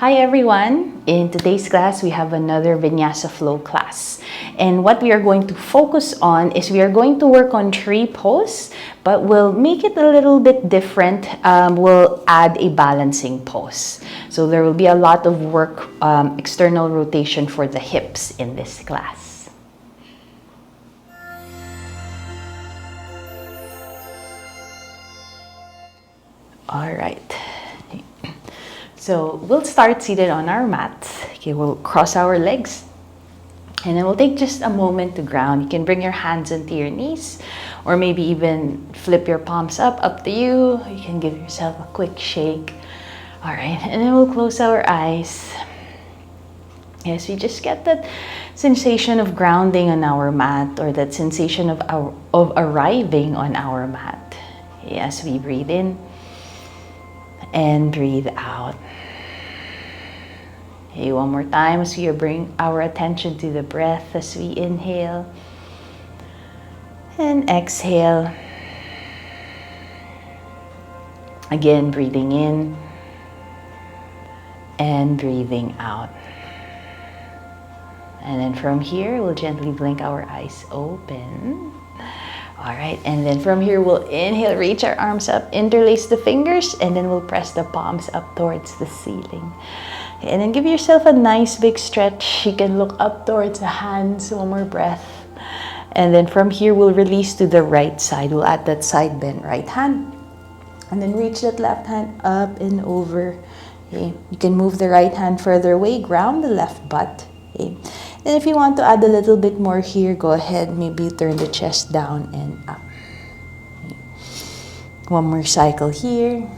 Hi everyone! In today's class, we have another Vinyasa flow class. And what we are going to focus on is we are going to work on tree pose, but we'll make it a little bit different. We'll add a balancing pose. So there will be a lot of work, external rotation for the hips in this class. All right. So we'll start seated on our mat. Okay, we'll cross our legs and then we'll take just a moment to ground. You can bring your hands into your knees or maybe even flip your palms up to you. You can give yourself a quick shake. All right, and then we'll close our eyes. Yes, we just get that sensation of grounding on our mat or that sensation of arriving on our mat. Yes, we breathe in and breathe out. Okay, one more time as we bring our attention to the breath as we inhale and exhale. Again, breathing in and breathing out. And then from here, we'll gently blink our eyes open. All right, and then from here, we'll inhale, reach our arms up, interlace the fingers, and then we'll press the palms up towards the ceiling. And then give yourself a nice big stretch. You can look up towards the hands, one more breath. And then from here, we'll release to the right side. We'll add that side bend right hand. And then reach that left hand up and over. Okay. You can move the right hand further away, ground the left butt. Okay. Then if you want to add a little bit more here, go ahead, maybe turn the chest down and up. Okay. One more cycle here.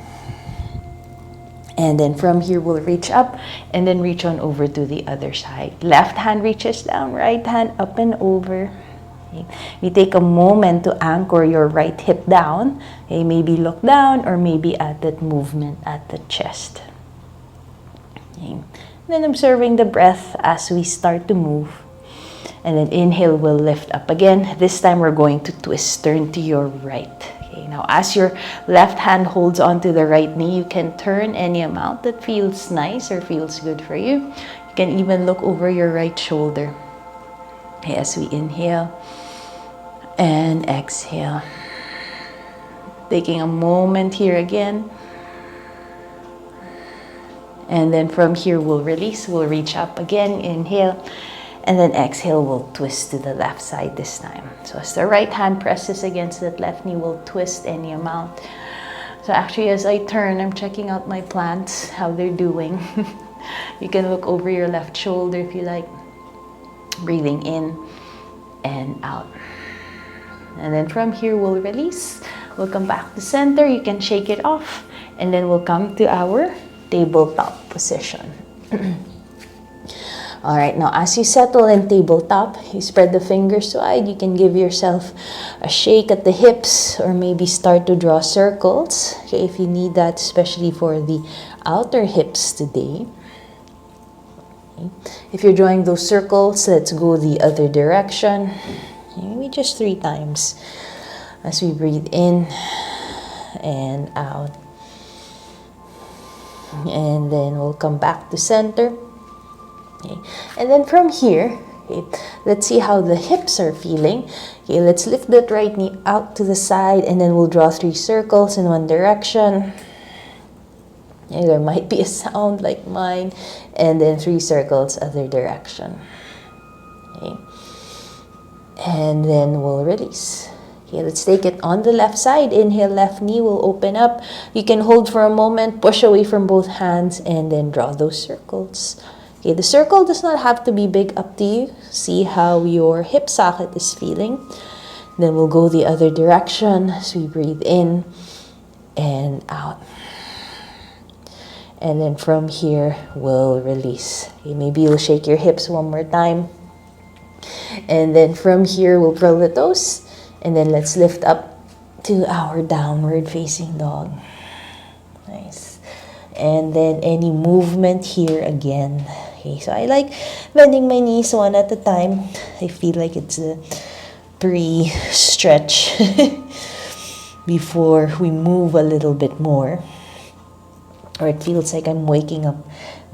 And then from here, we'll reach up and then reach on over to the other side. Left hand reaches down, right hand up and over. Okay. We take a moment to anchor your right hip down. Okay. Maybe look down or maybe add that movement at the chest. Okay. Then observing the breath as we start to move. And then inhale, we'll lift up again. This time we're going to twist, turn to your right. Okay, now as your left hand holds onto the right knee, you can turn any amount that feels nice or feels good for you. You can even look over your right shoulder. Okay, as we inhale and exhale. Taking a moment here again. And then from here, we'll release, we'll reach up again, inhale, and then exhale, we'll twist to the left side this time. So as the right hand presses against that left knee, we'll twist any amount. So actually, as I turn, I'm checking out my plants, how they're doing. You can look over your left shoulder if you like. Breathing in and out. And then from here, we'll release. We'll come back to center. You can shake it off. And then we'll come to our tabletop position. All right, now as you settle in tabletop, you spread the fingers wide. You can give yourself a shake at the hips or maybe start to draw circles. Okay, if you need that, especially for the outer hips today. Okay. If you're drawing those circles, let's go the other direction. Maybe just 3 times as we breathe in and out. And then we'll come back to center. Okay. And then from here, okay, let's see how the hips are feeling. Okay, let's lift that right knee out to the side and then we'll draw 3 circles in one direction. Okay, there might be a sound like mine. And then 3 circles other direction. Okay. And then we'll release. Okay, let's take it on the left side. Inhale, left knee will open up. You can hold for a moment, push away from both hands, and then draw those circles. Okay, the circle does not have to be big, up to you. See how your hip socket is feeling. Then we'll go the other direction as we breathe in and out. And then from here, we'll release. Okay, maybe you'll shake your hips one more time. And then from here, we'll curl the toes. And then let's lift up to our downward facing dog. Nice. And then any movement here again. Okay, so I like bending my knees one at a time. I feel like it's a pre-stretch before we move a little bit more. Or it feels like I'm waking up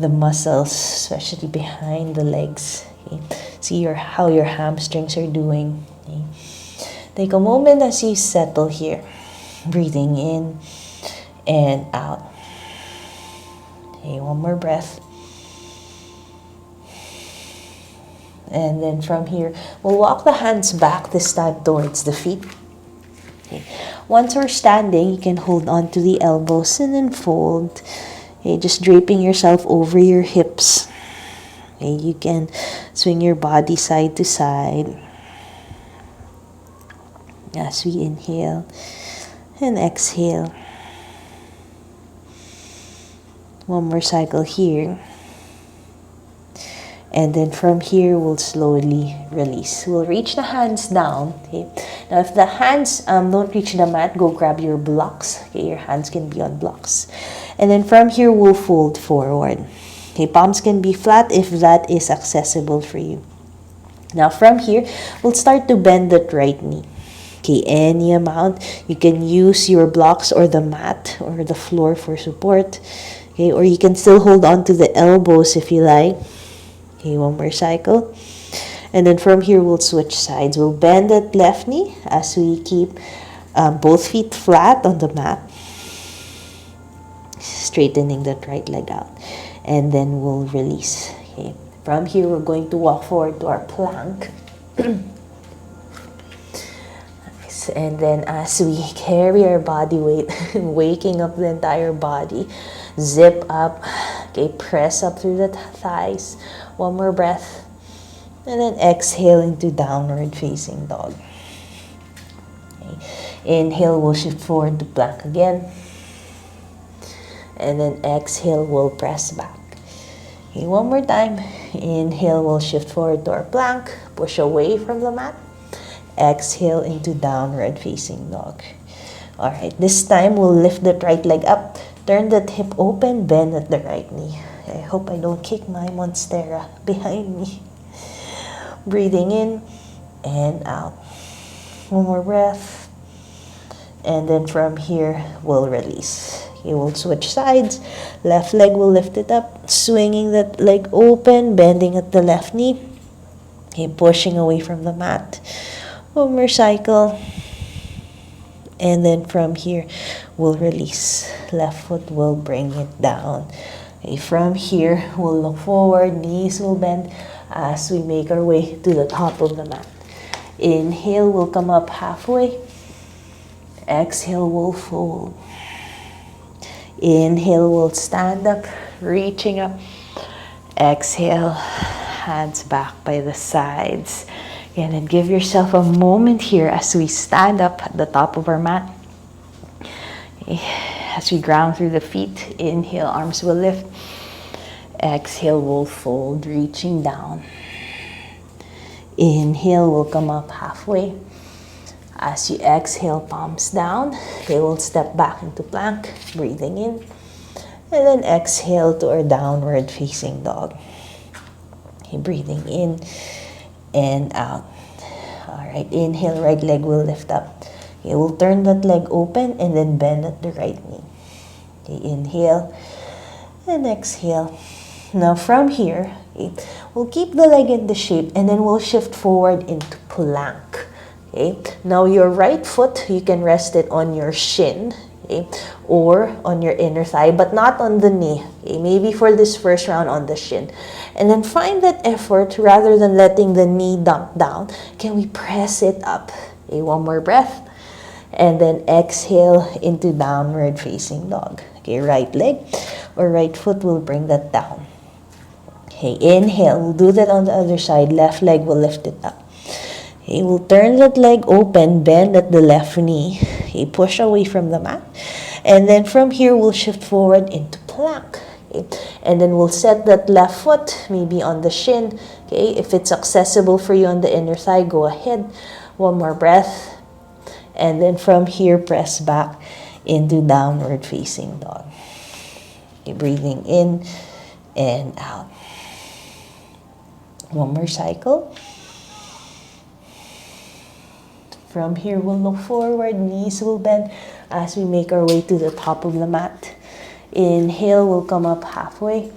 the muscles, especially behind the legs. Okay? See how your hamstrings are doing. Okay? Take a moment as you settle here. Breathing in and out. Okay, one more breath. And then from here, we'll walk the hands back this time towards the feet. Okay. Once we're standing, you can hold on to the elbows and then fold. Okay, just draping yourself over your hips. Okay, you can swing your body side to side. As we inhale and exhale. One more cycle here. And then from here, we'll slowly release. We'll reach the hands down. Okay. Now, if the hands don't reach the mat, go grab your blocks. Okay, your hands can be on blocks. And then from here, we'll fold forward. Okay, palms can be flat if that is accessible for you. Now, from here, we'll start to bend that right knee. Okay, any amount. You can use your blocks or the mat or the floor for support. Okay, or you can still hold on to the elbows if you like. Okay, one more cycle. And then from here, we'll switch sides. We'll bend that left knee as we keep both feet flat on the mat. Straightening that right leg out. And then we'll release. Okay. From here, we're going to walk forward to our plank. And then as we carry our body weight, waking up the entire body, zip up. Okay, press up through the thighs. One more breath. And then exhale into downward facing dog. Okay. Inhale, we'll shift forward to plank again. And then exhale, we'll press back. Okay, one more time. Inhale, we'll shift forward to our plank. Push away from the mat. Exhale into downward facing dog. Alright, this time we'll lift that right leg up. Turn that hip open, bend at the right knee. I hope I don't kick my monstera behind me. Breathing in and out. One more breath. And then from here, we'll release. Okay, we'll switch sides. Left leg will lift it up. Swinging that leg open, bending at the left knee. Okay, pushing away from the mat. One more cycle. And then from here, we'll release. Left foot will bring it down. Okay, from here, we'll look forward. Knees will bend as we make our way to the top of the mat. Inhale, we'll come up halfway. Exhale, we'll fold. Inhale, we'll stand up, reaching up. Exhale, hands back by the sides. And then give yourself a moment here as we stand up at the top of our mat. Okay. As we ground through the feet, inhale, arms will lift. Exhale, we'll fold, reaching down. Inhale, we'll come up halfway. As you exhale, palms down. Okay, we'll step back into plank, breathing in. And then exhale to our downward facing dog. Okay, breathing in and out. Alright, inhale, right leg will lift up. Okay, we'll turn that leg open and then bend at the right knee. Okay, inhale and exhale. Now from here, okay, we'll keep the leg in the shape and then we'll shift forward into plank. Okay, now your right foot, you can rest it on your shin, okay, or on your inner thigh, but not on the knee. Okay, maybe for this first round on the shin. And then find that effort rather than letting the knee dump down. Can we press it up? Okay, one more breath. And then exhale into downward facing dog. Okay, right leg or right foot will bring that down. Okay, inhale. We'll do that on the other side. Left leg will lift it up. Okay, we'll turn that leg open, bend at the left knee. Okay, push away from the mat. And then from here, we'll shift forward into plank. Okay, and then we'll set that left foot maybe on the shin. Okay, if it's accessible for you on the inner thigh, go ahead. One more breath. And then from here, press back into downward facing dog. Okay, breathing in and out. One more cycle. From here, we'll look forward. Knees will bend as we make our way to the top of the mat. Inhale, we'll come up halfway.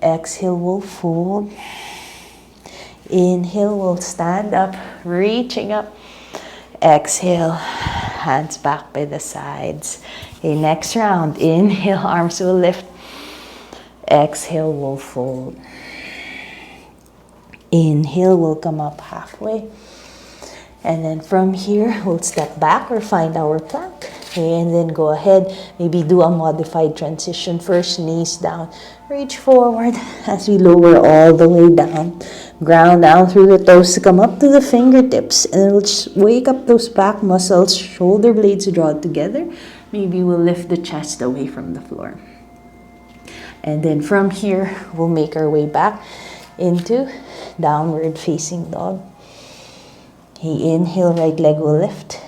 Exhale, we'll fold. Inhale, we'll stand up, reaching up. Exhale, hands back by the sides. Okay, next round. Inhale, arms will lift. Exhale, we'll fold. Inhale, we'll come up halfway. And then from here, we'll step back or find our plank. Okay, and then go ahead, maybe do a modified transition. First, knees down. Reach forward as we lower all the way down. Ground down through the toes to come up to the fingertips. And we'll just wake up those back muscles. Shoulder blades draw together. Maybe we'll lift the chest away from the floor. And then from here, we'll make our way back into downward facing dog. Okay, inhale, right leg will lift.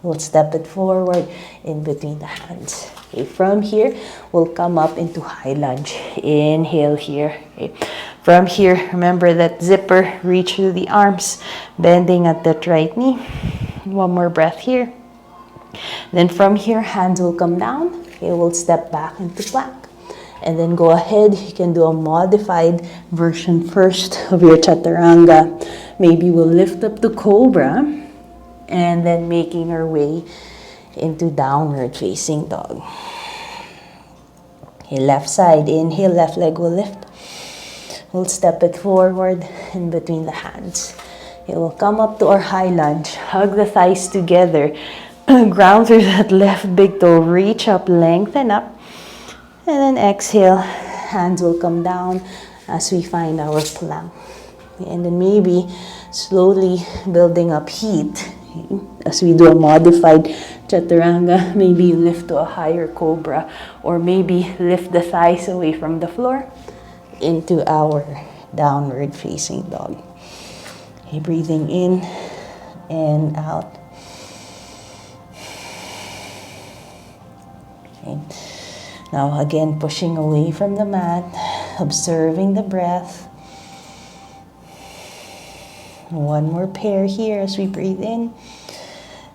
We'll step it forward in between the hands. Okay, from here, we'll come up into high lunge. Inhale here. Okay. From here, remember that zipper, reach through the arms, bending at that right knee. One more breath here. Then from here, hands will come down. Okay, we'll step back into plank. And then go ahead, you can do a modified version first of your chaturanga. Maybe we'll lift up the cobra and then making our way into downward facing dog. Okay, left side, inhale, left leg will lift. We'll step it forward in between the hands. Okay, we'll come up to our high lunge, hug the thighs together, ground through that left big toe, reach up, lengthen up. And then exhale, hands will come down as we find our plank. And then maybe slowly building up heat. As we do a modified chaturanga, maybe you lift to a higher cobra, or maybe lift the thighs away from the floor into our downward facing dog. Okay, breathing in and out. Okay. Now again, pushing away from the mat, observing the breath. One more pair here as we breathe in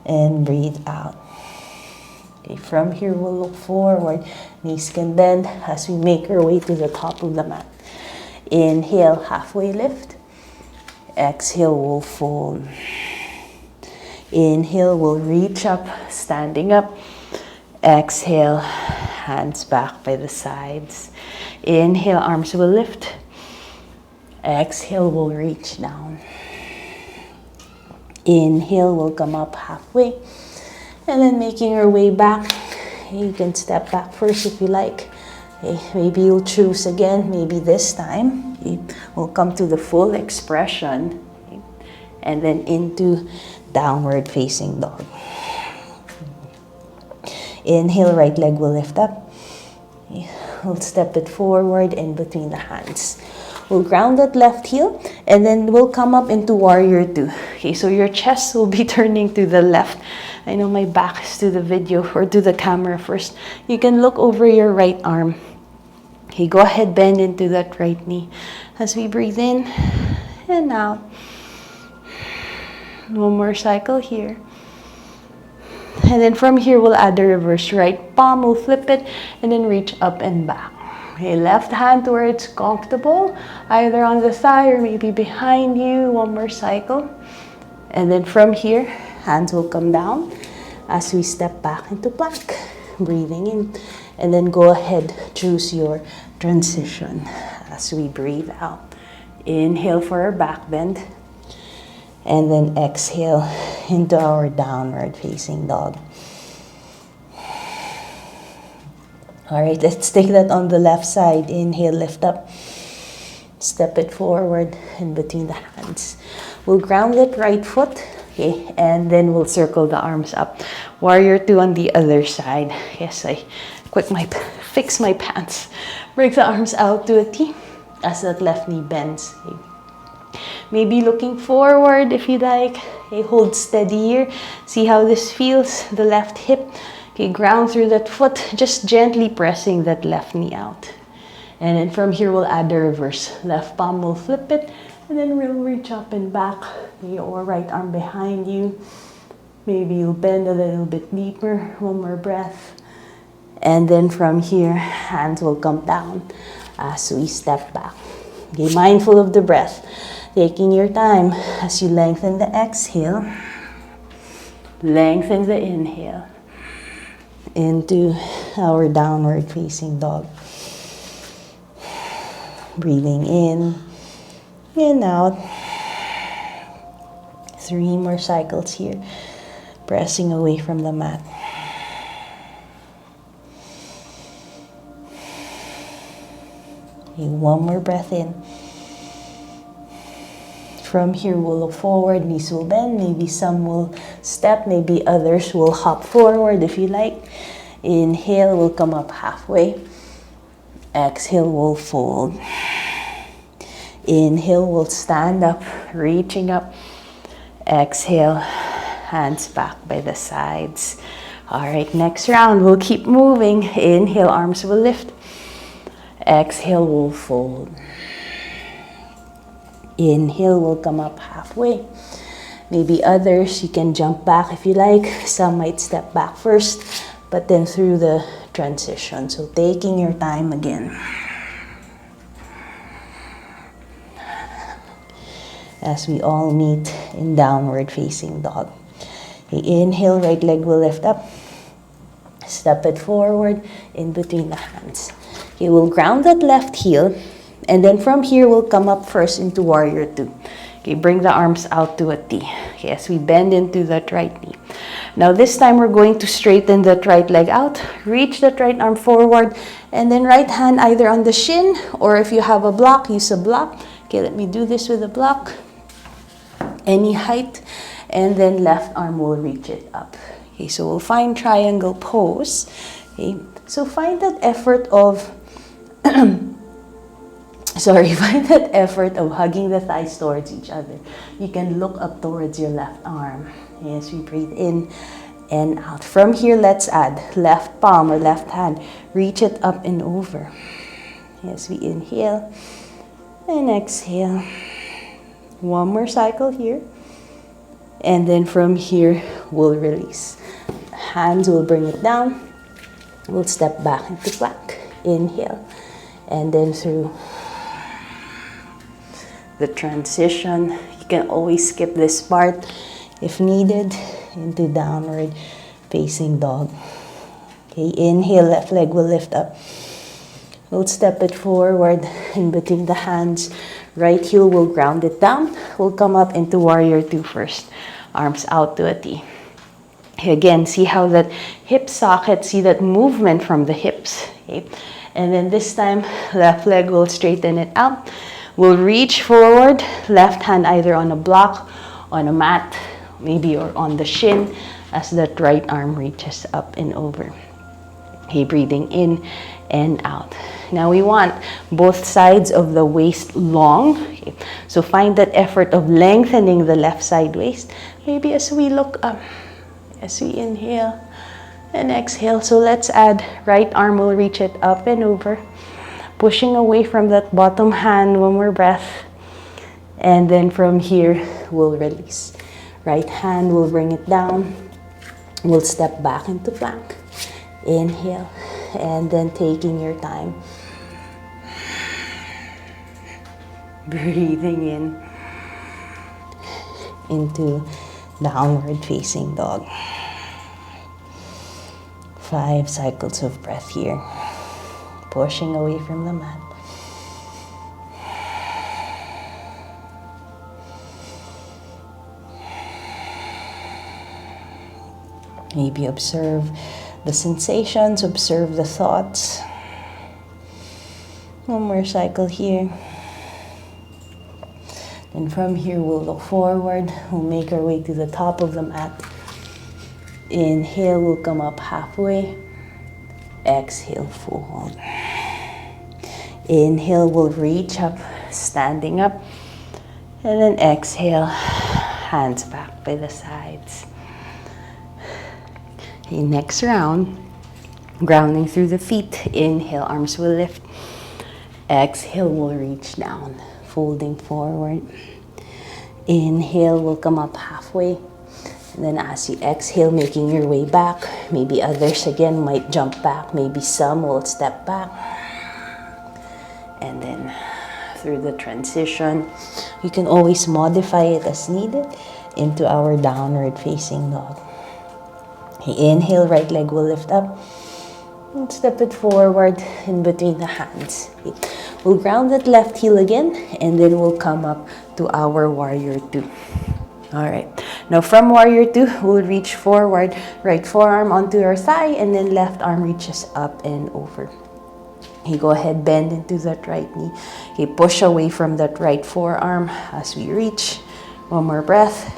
and breathe out. Okay, from here, we'll look forward. Knees can bend as we make our way to the top of the mat. Inhale, halfway lift. Exhale, we'll fold. Inhale, we'll reach up, standing up. Exhale, hands back by the sides. Inhale, arms will lift. Exhale, we'll reach down. Inhale, we'll come up halfway. And then making our way back. You can step back first if you like. Okay, maybe you'll choose again, maybe this time. Okay, we'll come to the full expression. Okay, and then into downward facing dog. Inhale, right leg will lift up. Okay, we'll step it forward in between the hands. We'll ground that left heel and then we'll come up into warrior two. Okay, so your chest will be turning to the left. I know my back is to the video or to the camera first. You can look over your right arm. Okay, go ahead, bend into that right knee as we breathe in and out. One more cycle here. And then from here, we'll add the reverse right palm. We'll flip it and then reach up and back. Okay, left hand to where it's comfortable, either on the thigh or maybe behind you. One more cycle. And then from here, hands will come down as we step back into plank. Breathing in. And then go ahead, choose your transition as we breathe out. Inhale for our back bend. And then exhale into our downward facing dog. All right, let's take that on the left side. Inhale, lift up. Step it forward in between the hands. We'll ground that right foot. Okay, and then we'll circle the arms up. Warrior two on the other side. Yes, I fix my pants. Bring the arms out to a T as that left knee bends. Okay. Maybe looking forward if you like. Okay, hold steady here. See how this feels. The left hip. Okay, ground through that foot. Just gently pressing that left knee out. And then from here, we'll add the reverse. Left palm will flip it. And then we'll reach up and back. Okay, or right arm behind you. Maybe you'll bend a little bit deeper. One more breath. And then from here, hands will come down as we step back. Be mindful of the breath, taking your time as you lengthen the exhale, lengthen the inhale into our downward facing dog. Breathing in and out. 3 more cycles here, pressing away from the mat. Okay, 1 more breath in. From here, we'll look forward, knees will bend, maybe some will step, maybe others will hop forward if you like. Inhale, we'll come up halfway. Exhale, we'll fold. Inhale, we'll stand up, reaching up. Exhale, hands back by the sides. All right, next round, we'll keep moving. Inhale, arms will lift. Exhale, we'll fold. Inhale, we'll come up halfway. Maybe others, you can jump back if you like. Some might step back first, but then through the transition. So taking your time again. As we all meet in downward facing dog. Okay, inhale, right leg will lift up. Step it forward in between the hands. Okay, we'll ground that left heel. And then from here, we'll come up first into warrior 2. Okay, bring the arms out to a T. Okay, as we bend into that right knee. Now this time, we're going to straighten that right leg out. Reach that right arm forward. And then right hand either on the shin, or if you have a block, use a block. Okay, let me do this with a block. Any height. And then left arm will reach it up. Okay, so we'll find triangle pose. Okay, so find that effort of... find that effort of hugging the thighs towards each other. You can look up towards your left arm. As we breathe in and out. From here, let's add left palm or left hand. Reach it up and over. As we inhale and exhale. 1 more cycle here. And then from here, we'll release. Hands will bring it down. We'll step back into plank. Inhale. And then through the transition. You can always skip this part if needed into downward facing dog. Okay, inhale, left leg will lift up. We'll step it forward in between the hands. Right heel will ground it down. We'll come up into warrior 2 first. Arms out to a T. Okay, again, see how that hip socket, see that movement from the hips. Okay? And then this time, left leg will straighten it out. We'll reach forward, left hand either on a block, on a mat, maybe or on the shin, as that right arm reaches up and over. Okay, breathing in and out. Now we want both sides of the waist long. Okay, so find that effort of lengthening the left side waist. Maybe as we look up, as we inhale and exhale. So let's add right arm will reach it up and over. Pushing away from that bottom hand, 1 more breath. And then from here, we'll release. Right hand will bring it down. We'll step back into plank. Inhale. And then taking your time. Breathing in. Into downward facing dog. 5 cycles of breath here. Pushing away from the mat. Maybe observe the sensations, observe the thoughts. 1 more cycle here. And from here, we'll look forward. We'll make our way to the top of the mat. Inhale, we'll come up halfway. Exhale, fold. Inhale, we'll reach up, standing up. And then exhale, hands back by the sides. Okay, next round, grounding through the feet. Inhale, arms will lift. Exhale, we'll reach down, folding forward. Inhale, we'll come up halfway. And then as you exhale, making your way back. Maybe others again might jump back. Maybe some will step back. And then through the transition, you can always modify it as needed into our downward facing dog. Inhale, right leg will lift up. And step it forward in between the hands. We'll ground that left heel again, and then we'll come up to our warrior two. All right. Now from warrior two, we'll reach forward, right forearm onto your thigh, and then left arm reaches up and over. Okay, go ahead, bend into that right knee. Okay, push away from that right forearm as we reach. One more breath.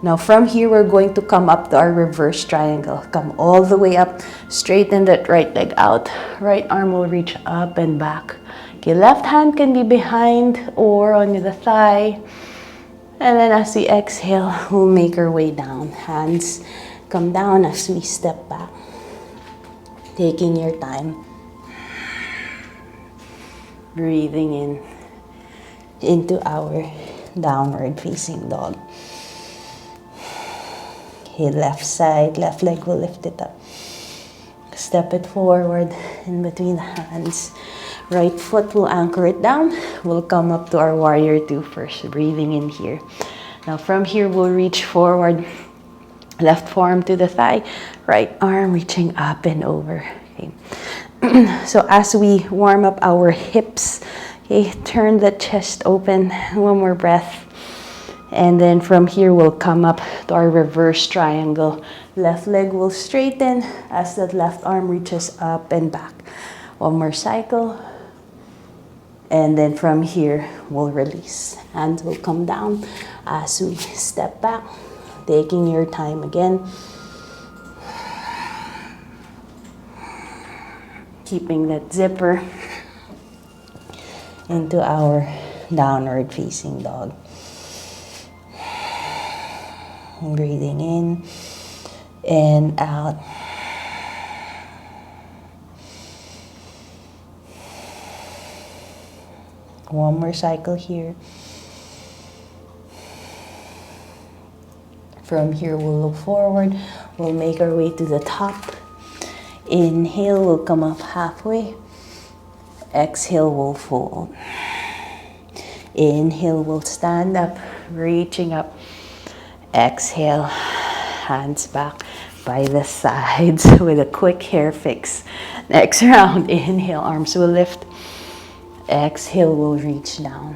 Now from here, we're going to come up to our reverse triangle. Come all the way up, straighten that right leg out. Right arm will reach up and back. Okay, left hand can be behind or on the thigh. And then as we exhale, we'll make our way down. Hands come down as we step back. Taking your time. Breathing in into our downward facing dog. Okay, left side, left leg will lift it up. Step it forward in between the hands. Right foot will anchor it down. We'll come up to our warrior two first, breathing in here. Now from here, we'll reach forward. Left forearm to the thigh, right arm reaching up and over. Okay. So as we warm up our hips, okay, turn the chest open. One more breath. And then from here, we'll come up to our reverse triangle. Left leg will straighten as that left arm reaches up and back. One more cycle. And then from here, we'll release. Hands will come down as we step back. Taking your time again. Keeping that zipper into our downward facing dog. Breathing in and out. One more cycle here. From here, we'll look forward. We'll make our way to the top. Inhale, we'll come up halfway. Exhale, we'll fold. Inhale, we'll stand up, reaching up. Exhale, hands back by the sides with a quick hair fix. Next round, inhale, arms will lift. Exhale, we'll reach down.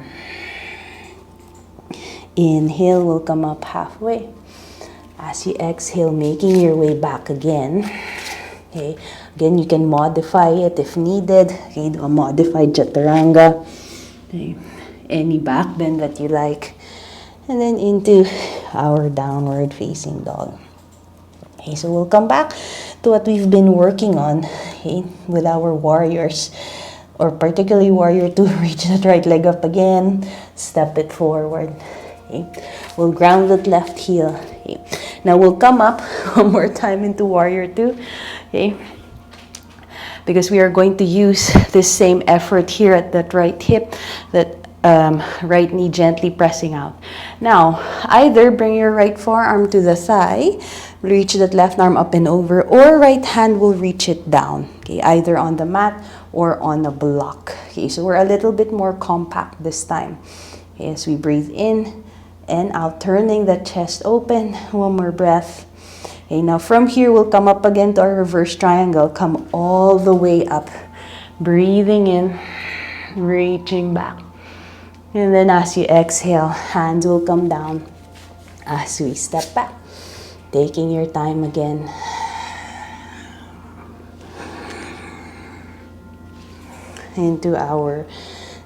Inhale, we'll come up halfway. As you exhale, making your way back again. Okay, again, you can modify it if needed. Okay, do a modified chaturanga. Okay, any back bend that you like. And then into our downward facing dog. Okay, so we'll come back to what we've been working on, okay, with our warriors, or particularly warrior two. Reach that right leg up again, step it forward. Okay, we'll ground that left heel. Okay, now we'll come up one more time into warrior two. Okay, because we are going to use this same effort here at that right hip, that right knee gently pressing out. Now, either bring your right forearm to the thigh, reach that left arm up and over, or right hand will reach it down. Okay, either on the mat or on a block. Okay, so we're a little bit more compact this time. Okay, as we breathe in and out, turning the chest open. One more breath. Okay, now from here, we'll come up again to our reverse triangle. Come all the way up. Breathing in, reaching back. And then as you exhale, hands will come down as we step back. Taking your time again. Into our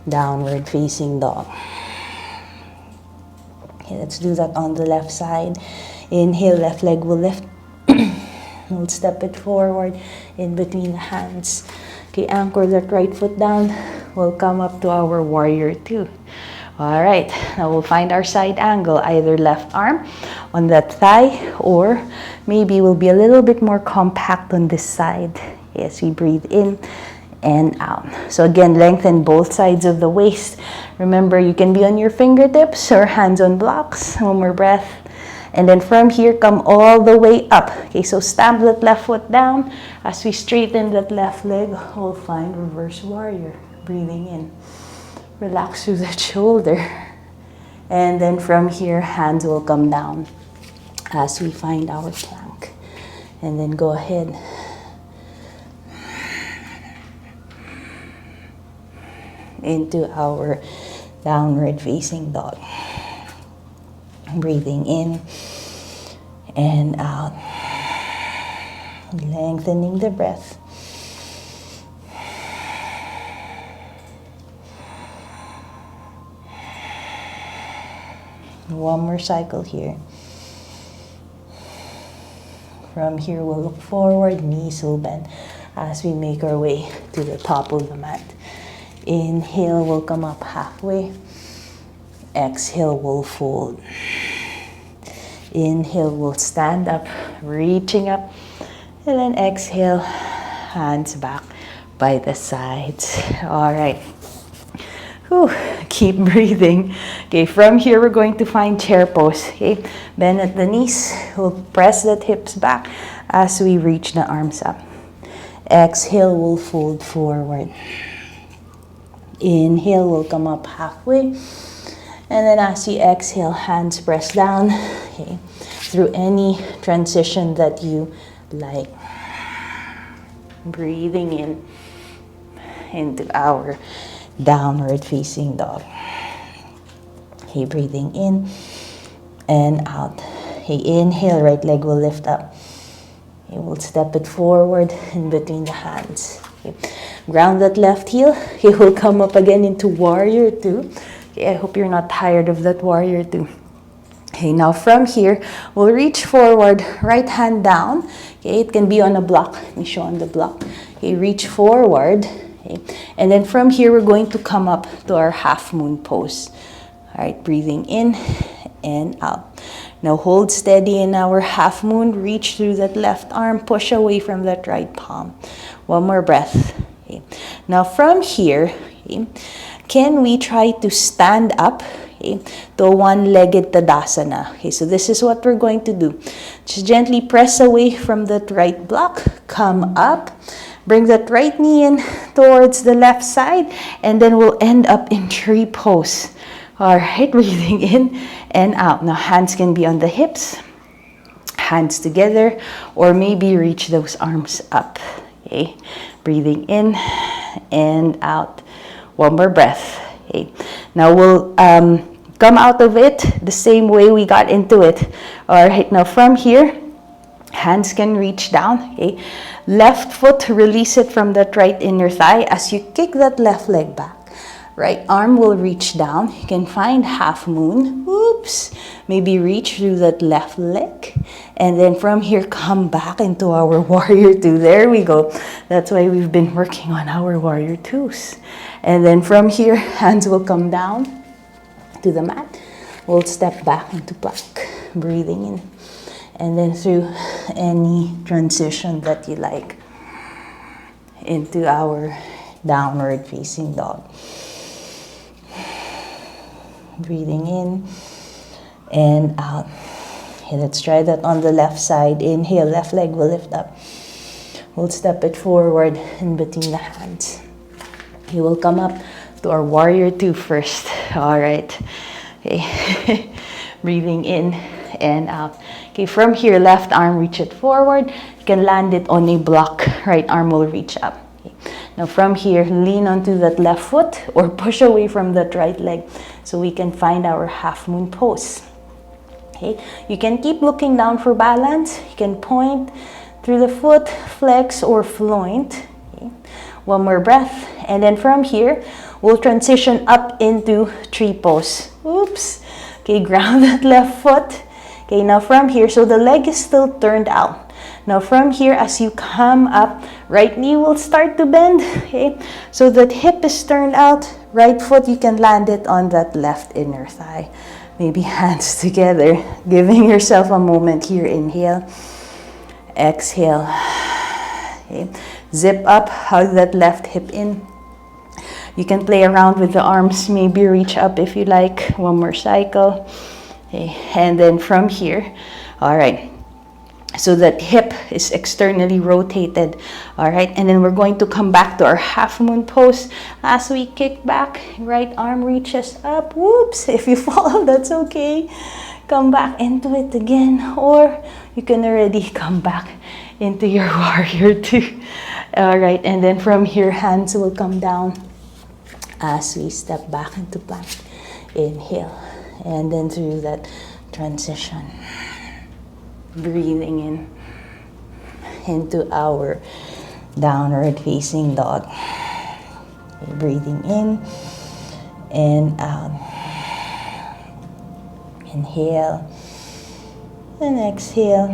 downward facing dog. Okay, let's do that on the left side. Inhale, left leg will lift. We'll step it forward in between the hands. Okay, anchor that right foot down. We'll come up to our warrior two. All right, now we'll find our side angle, either left arm on that thigh, or maybe we'll be a little bit more compact on this side. Yes, we breathe in and out. So again, lengthen both sides of the waist. Remember, you can be on your fingertips or hands on blocks. One more breath. And then from here, come all the way up. Okay, so stamp that left foot down. As we straighten that left leg, we'll find reverse warrior. Breathing in. Relax through the shoulder. And then from here, hands will come down as we find our plank. And then go ahead. Into our downward facing dog. Breathing in and out. Lengthening the breath. One more cycle here. From here, we'll look forward, knees will bend as we make our way to the top of the mat. Inhale, we'll come up halfway. Exhale, we'll fold. Inhale, we'll stand up, reaching up. And then exhale, hands back by the sides. All right. Whew. Keep breathing. Okay, from here we're going to find chair pose. Okay, bend at the knees. We'll press the hips back as we reach the arms up. Exhale, we'll fold forward. Inhale, we'll come up halfway. And then as you exhale, hands press down. Okay, through any transition that you like. Breathing in into our downward facing dog. Okay, breathing in and out. Okay, inhale, right leg will lift up. Okay, we'll step it forward in between the hands. Okay, ground that left heel. Okay, we'll come up again into warrior two. Okay, I hope you're not tired of that warrior two. Okay, now from here, we'll reach forward, right hand down. Okay, it can be on a block. Let me show on the block. Okay, reach forward. Okay. And then from here, we're going to come up to our half moon pose. All right, breathing in and out. Now hold steady in our half moon. Reach through that left arm. Push away from that right palm. One more breath. Okay. Now from here, okay, can we try to stand up, okay, to a one-legged Tadasana? Okay, so this is what we're going to do. Just gently press away from that right block. Come up. Bring that right knee in towards the left side, and then we'll end up in tree pose. All right, breathing in and out. Now hands can be on the hips, hands together, or maybe reach those arms up. Okay, breathing in and out. One more breath. Okay, now we'll come out of it the same way we got into it. All right, now from here, hands can reach down. Okay, left foot, release it from that right inner thigh as you kick that left leg back. Right arm will reach down. You can find half moon. Oops. Maybe reach through that left leg. And then from here, come back into our warrior two. There we go. That's why we've been working on our warrior twos. And then from here, hands will come down to the mat. We'll step back into plank. Breathing in. And then through any transition that you like into our downward facing dog. Breathing in and out. Okay, let's try that on the left side. Inhale, left leg will lift up. We'll step it forward in between the hands. You will come up to our warrior two first. All right. Okay. Breathing in and out. Okay, from here, left arm, reach it forward. You can land it on a block. Right arm will reach up. Okay. Now from here, lean onto that left foot or push away from that right leg so we can find our half moon pose. Okay, you can keep looking down for balance. You can point through the foot, flex or floint. Okay. One more breath. And then from here, we'll transition up into tree pose. Oops. Okay, ground that left foot. Okay, now from here, so the leg is still turned out. Now from here, as you come up, right knee will start to bend. Okay, so that hip is turned out. Right foot, you can land it on that left inner thigh. Maybe hands together, giving yourself a moment here. Inhale, exhale. Okay, zip up, hug that left hip in. You can play around with the arms, maybe reach up if you like. One more cycle. Okay, and then from here, all right, so that hip is externally rotated. All right, and then we're going to come back to our half moon pose. As we kick back, right arm reaches up. Whoops, if you fall, that's okay. Come back into it again, or you can already come back into your warrior two. All right, and then from here, hands will come down as we step back into plank. Inhale, and then through that transition, breathing in into our downward facing dog. Okay, breathing in and out. Inhale and exhale.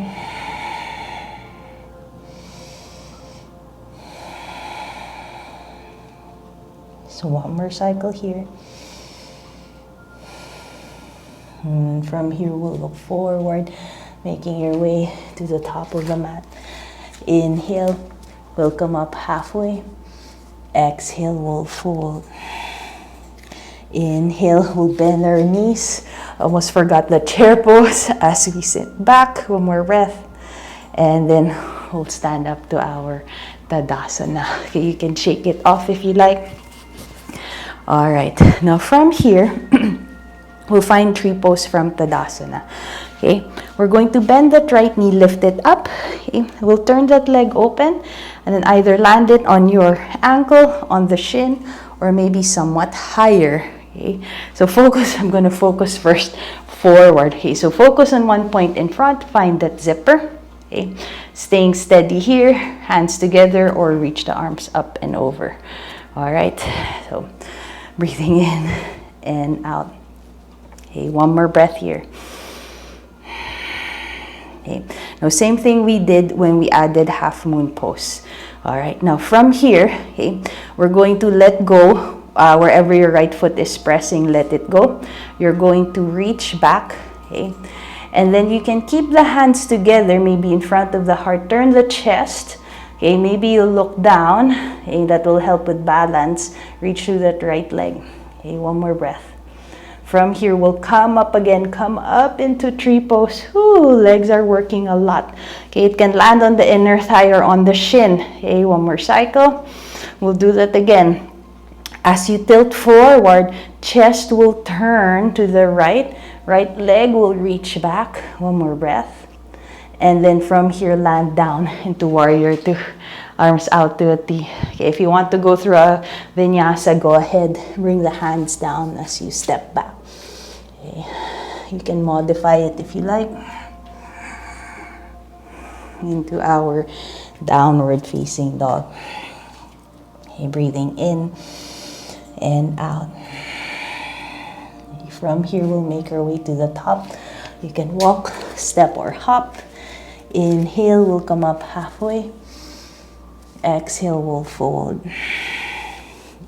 So one more cycle here. And from here, we'll look forward, making your way to the top of the mat. Inhale, we'll come up halfway. Exhale, we'll fold. Inhale, we'll bend our knees. Almost forgot the chair pose as we sit back. One more breath. And then we'll stand up to our Tadasana. Okay, you can shake it off if you like. All right, now from here, we'll find tree pose from Tadasana. Okay, we're going to bend that right knee, lift it up. Okay, we'll turn that leg open and then either land it on your ankle, on the shin, or maybe somewhat higher. Okay, so focus, I'm going to focus first forward. Okay, so focus on one point in front, find that zipper. Okay, staying steady here, hands together or reach the arms up and over. All right, so breathing in and out. Okay, one more breath here. Okay, now same thing we did when we added half moon pose. All right, now from here, okay, we're going to let go. Wherever your right foot is pressing, let it go. You're going to reach back, okay, and then you can keep the hands together, maybe in front of the heart. Turn the chest. Okay, maybe you'll look down. Okay, that will help with balance. Reach through that right leg. Okay, one more breath. From here, we'll come up again, come up into tree pose. Ooh, legs are working a lot. Okay, it can land on the inner thigh or on the shin. Okay, one more cycle. We'll do that again. As you tilt forward, chest will turn to the right. Right leg will reach back. One more breath. And then from here, land down into warrior two. Arms out to a T. Okay, if you want to go through a Vinyasa, go ahead. Bring the hands down as you step back. Okay. You can modify it if you like. Into our downward facing dog. Okay, breathing in and out. From here, we'll make our way to the top. You can walk, step, or hop. Inhale, we'll come up halfway. Exhale, we'll fold.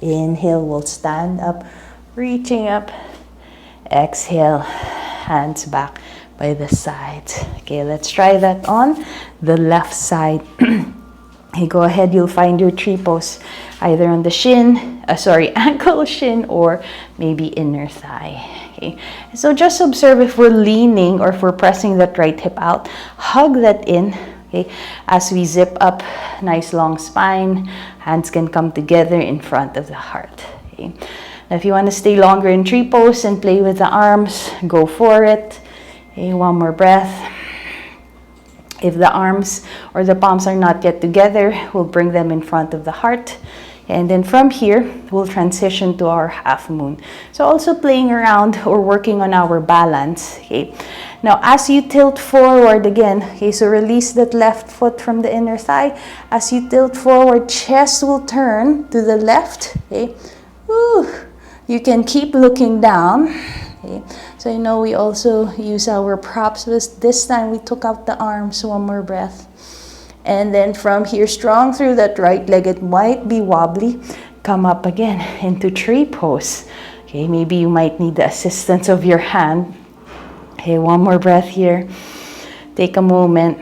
Inhale, we'll stand up, reaching up. Exhale, hands back by the sides. Okay, let's try that on the left side. Okay, go ahead, you'll find your tree pose either on the shin, ankle, shin, or maybe inner thigh. Okay, so just observe if we're leaning or if we're pressing that right hip out, hug that in. Okay, as we zip up, nice long spine, hands can come together in front of the heart. Okay, now if you want to stay longer in tree pose and play with the arms, go for it. Okay, one more breath. If the arms or the palms are not yet together, we'll bring them in front of the heart. And then from here, we'll transition to our half moon. So also playing around or working on our balance. Okay. Now, as you tilt forward again, okay, so release that left foot from the inner thigh. As you tilt forward, chest will turn to the left. Okay. Woo. You can keep looking down. Okay. So I know we also use our props, but this time we took out the arms. One more breath. And then from here, strong through that right leg. It might be wobbly. Come up again into tree pose. Okay, maybe you might need the assistance of your hand. Okay, one more breath here. Take a moment.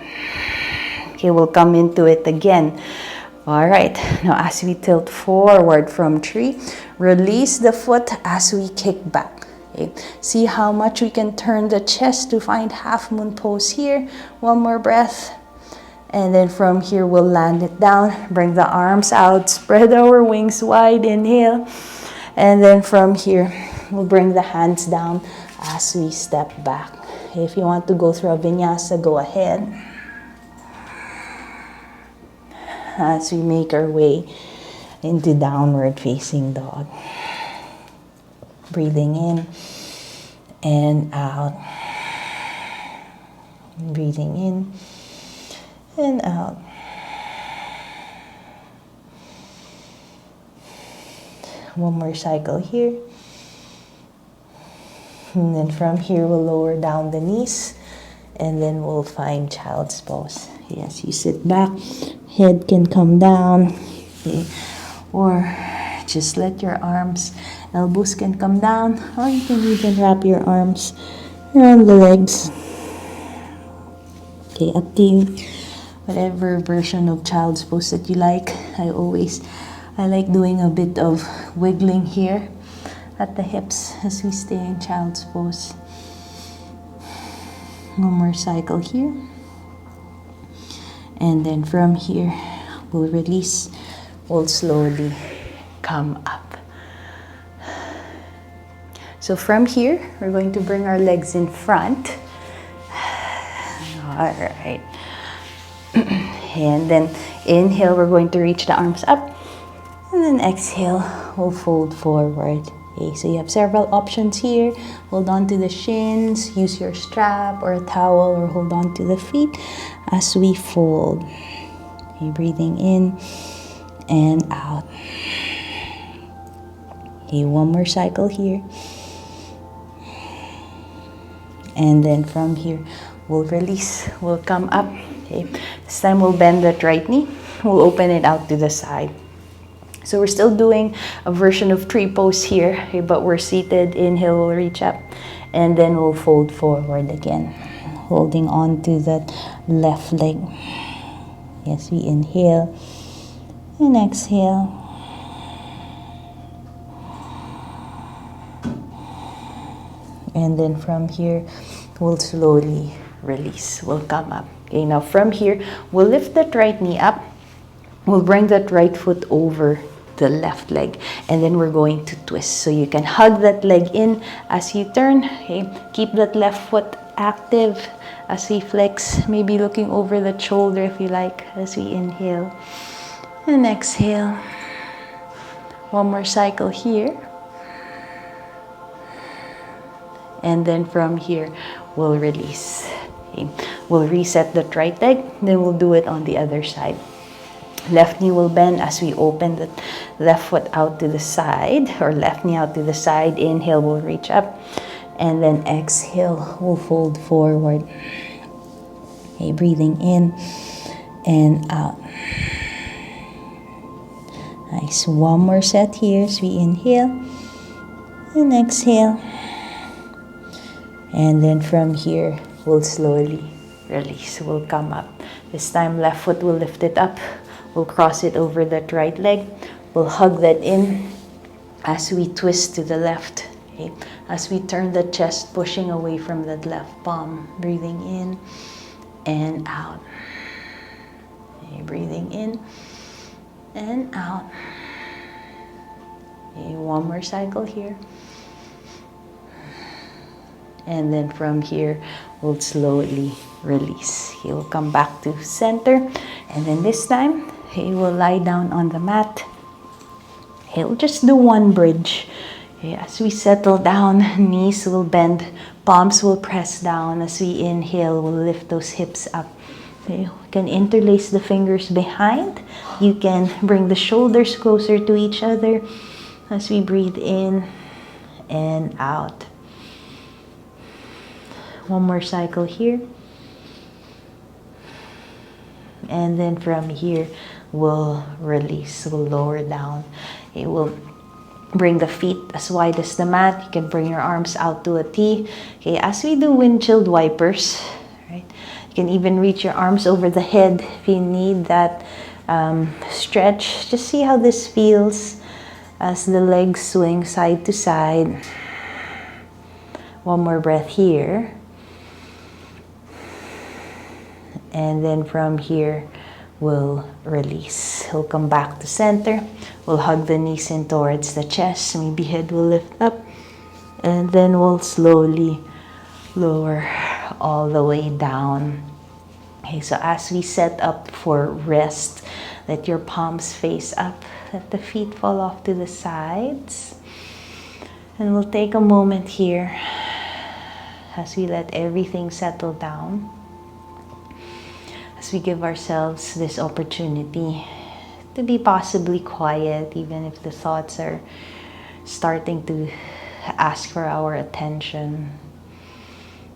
Okay, we'll come into it again. All right, now as we tilt forward from tree, release the foot as we kick back. Okay. See how much we can turn the chest to find half moon pose here. One more breath. And then from here, we'll land it down. Bring the arms out. Spread our wings wide. Inhale. And then from here, we'll bring the hands down as we step back. If you want to go through a vinyasa, go ahead. As we make our way into downward facing dog. Breathing in and out. Breathing in and out. One more cycle here. And then from here, we'll lower down the knees. And then we'll find child's pose. Yes, you sit back. Head can come down. Okay. Or just let your arms, elbows can come down. Or you can even wrap your arms around the legs. Okay, up to you. Whatever version of child's pose that you like. I like doing a bit of wiggling here at the hips as we stay in child's pose. One more cycle here. And then from here, we'll release. We'll slowly come up. So from here, we're going to bring our legs in front. All right. And then inhale, we're going to reach the arms up. And then exhale, we'll fold forward. Okay, so you have several options here. Hold on to the shins, use your strap or a towel, or hold on to the feet as we fold. Okay, breathing in and out. Okay, one more cycle here. And then from here, we'll release, we'll come up. Okay, this time we'll bend that right knee. We'll open it out to the side. So we're still doing a version of tree pose here, okay, but we're seated. Inhale, we'll reach up, and then we'll fold forward again, holding on to that left leg. Yes, we inhale and exhale. And then from here, we'll slowly release. We'll come up. Okay, now from here, we'll lift that right knee up. We'll bring that right foot over the left leg, and then we're going to twist. So you can hug that leg in as you turn. Okay, keep that left foot active as we flex, maybe looking over the shoulder if you like, as we inhale and exhale. One more cycle here. And then from here, we'll release. Okay, we'll reset that right leg, then we'll do it on the other side. Left knee will bend as we open the left foot out to the side, or left knee out to the side. Inhale, we'll reach up, and then exhale, we'll fold forward. Okay, breathing in and out. Nice. One more set here as we inhale and exhale. And then from here, we'll slowly release. We'll come up. This time, left foot will lift it up. We'll cross it over that right leg. We'll hug that in as we twist to the left. Okay? As we turn the chest, pushing away from that left palm. Breathing in and out. Okay, breathing in and out. Okay, one more cycle here. And then from here, we'll slowly release. Okay, we'll come back to center. And then this time, okay, we'll lie down on the mat. Okay, we'll just do one bridge. Okay, as we settle down, knees will bend, palms will press down. As we inhale, we'll lift those hips up. Okay, you can interlace the fingers behind. You can bring the shoulders closer to each other as we breathe in and out. One more cycle here. And then from here, we'll release, we'll lower down. It will bring the feet as wide as the mat. You can bring your arms out to a T. Okay, as we do windshield wipers, right? You can even reach your arms over the head if you need that stretch. Just see how this feels as the legs swing side to side. One more breath here. And then from here, we'll release. We'll come back to center. We'll hug the knees in towards the chest. Maybe head will lift up. And then we'll slowly lower all the way down. Okay, so as we set up for rest, let your palms face up. Let the feet fall off to the sides. And we'll take a moment here as we let everything settle down. As we give ourselves this opportunity to be possibly quiet, even if the thoughts are starting to ask for our attention.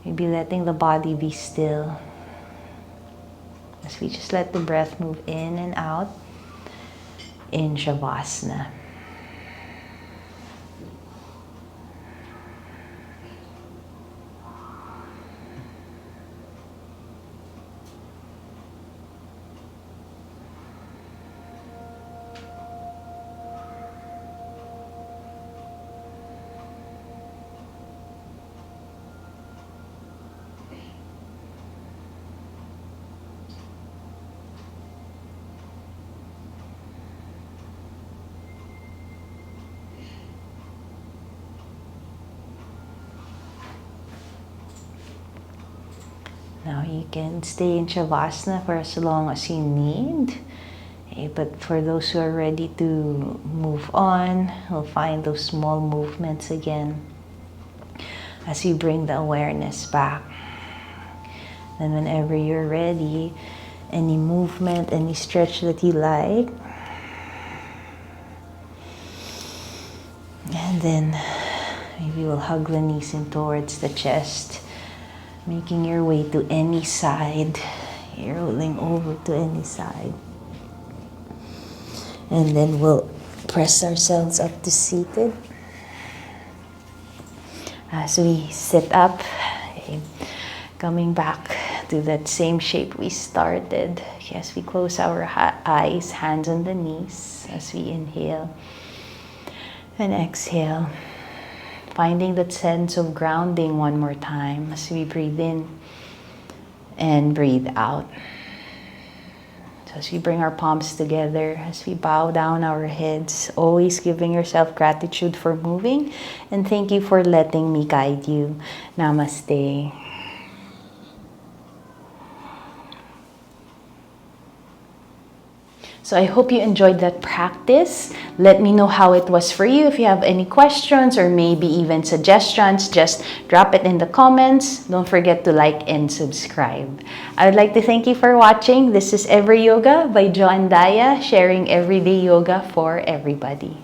Maybe letting the body be still. As we just let the breath move in and out in Shavasana. Now you can stay in Shavasana for as long as you need. Okay, but for those who are ready to move on, we'll find those small movements again as you bring the awareness back. Then whenever you're ready, any movement, any stretch that you like. And then maybe we'll hug the knees in towards the chest. Making your way to any side. You're rolling over to any side. And then we'll press ourselves up to seated. As we sit up, okay, coming back to that same shape we started. Okay, as we close our eyes, hands on the knees, as we inhale and exhale. Finding that sense of grounding one more time as we breathe in and breathe out. So as we bring our palms together, as we bow down our heads, always giving yourself gratitude for moving, and thank you for letting me guide you. Namaste. So I hope you enjoyed that practice. Let me know how it was for you. If you have any questions or maybe even suggestions, just drop it in the comments. Don't forget to like and subscribe. I would like to thank you for watching. This is Every Yoga by Jo and Daya, sharing everyday yoga for everybody.